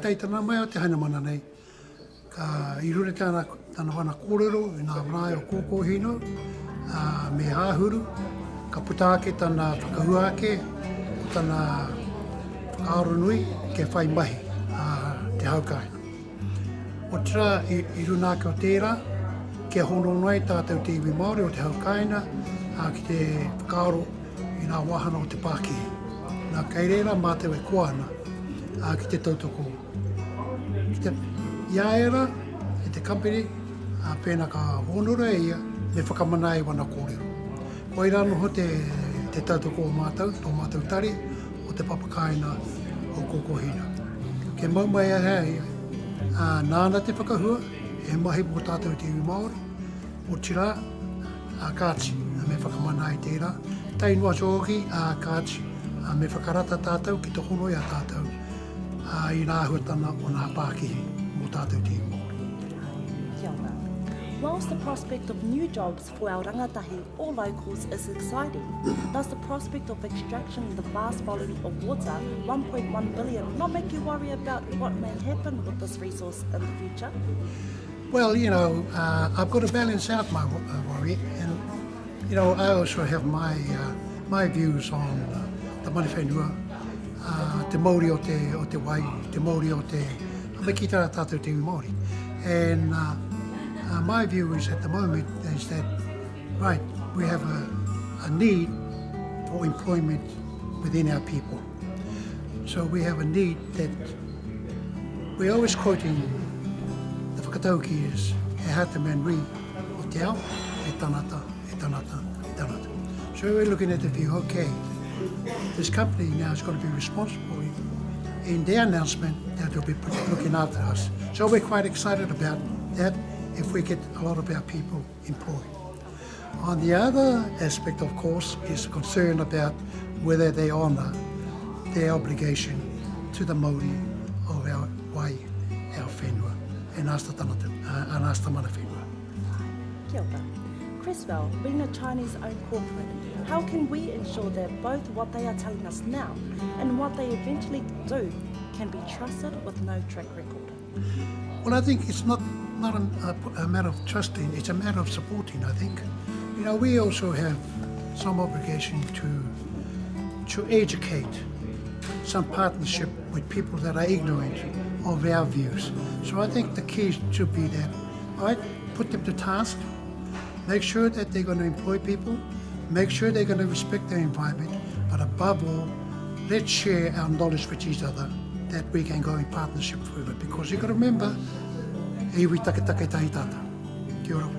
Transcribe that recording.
taitana mai o te Hemana nei. Ka irure tana wana kōrero i nā marae o kōkōhino, me āhuru, ka puta ake tana whakahua ake, o tana whakaaro nui ke whai mahi te haukaina. O tira i runa ake o tērā, ke hono noi tātou te iwi Māori o te haukaina, ki te whakaaro i nā wahana o te Pākehā. Nā kei reira mā te we koana ki te tautoko. Ki te iaera, i te company, pēnā ka honora e ia, me whakamana i wana kōrero. Ko i rano ho te tautoko o mātou, tō mātou tari, o te papakaina o kōkōhina. Ke maumai a hea, nāna te whakahua, e mahi mō tātou te iwi Māori, o tira, kāchi, me whakamana i tērā. Tainua sohoki, kāchi, me whakarata tātou ki te honoi a tātou, i nā ahuatana o nā Pākehā mō tātou te iwi Māori. Kia ora. Whilst the prospect of new jobs for our rangatahi or locals is exciting, does the prospect of extraction the vast volume of water, 1.1 billion, not make you worry about what may happen with this resource in the future? Well, I've got to balance out my worry, and I also have my views on the mana whenua, te Māori o te wai, te Māori o te me ki tara tātou te iwi Māori. And my view is at the moment is that, right, we have a need for employment within our people. So we have a need that we're always quoting the whakatauki is he hata man ri o te ao, e tanata, e tanata, e tanata. So we're looking at the view, okay, this company now is going to be responsible in their announcement that they'll be looking after us. So we're quite excited about that if we get a lot of our people employed. On the other aspect, of course, is concern about whether they honour their obligation to the Māori of our wai, our whenua, and asta tanata, and asta mana whenua. Kia ora. Creswell, being a Chinese-owned corporate, how can we ensure that both what they are telling us now and what they eventually do can be trusted with no track record? Well, I think it's not a matter of trusting, it's a matter of supporting, I think. We also have some obligation to educate, some partnership with people that are ignorant of our views. So I think the key should be that, right, put them to task, make sure that they're going to employ people, make sure they're going to respect their environment, but above all, let's share our knowledge with each other that we can go in partnership further. Because you've got to remember, iwi take take tahi tata. Kia ora.